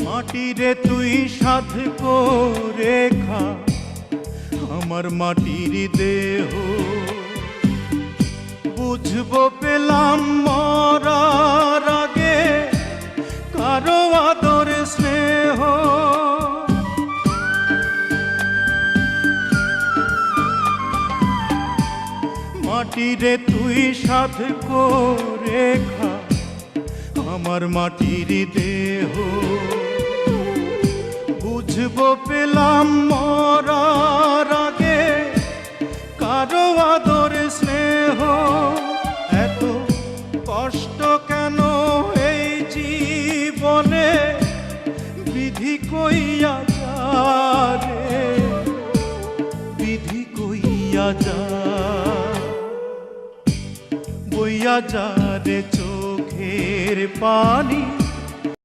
মাটিরে তুই সাধ করে খা আমার মাটির দেহ, বুঝবো পেলাম মরার আগে কারো আদর স্নেহ। মাটিরে তুই সাধ করে খা আমার মাটির দেহ, বুঝবো পেলাম মরার আগে কারো আদর স্নেহ। এত কষ্ট কেন এই জীবনে বিধি কইয়া যা রে, বিধি কইয়া যা, বইয়া যা রে চোখের পানি